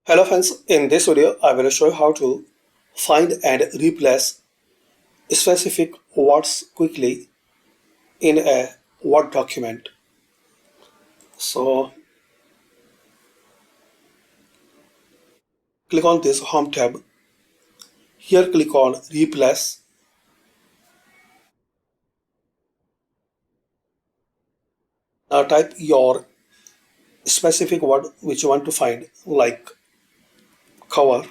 Hello friends, in this video I will show you how to find and replace specific words quickly in a Word document. So click on this Home tab. Here click on Replace. Now type your specific word which you want to find, like cover.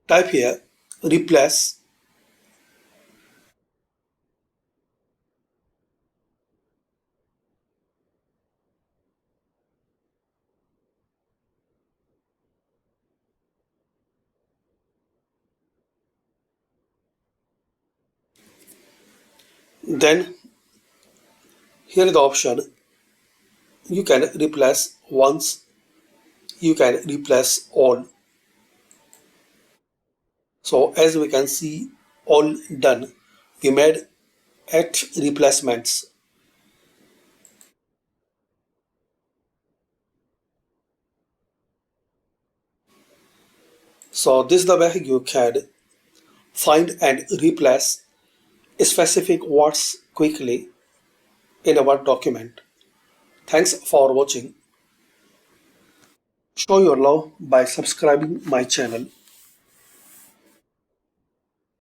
Type here replace. Then here is the option. You can replace once, you can replace all. So as we can see, all done. We made 8 replacements. So this is the way you can find and replace specific words quickly in a Word document. Thanks for watching. Show your love by subscribing my channel.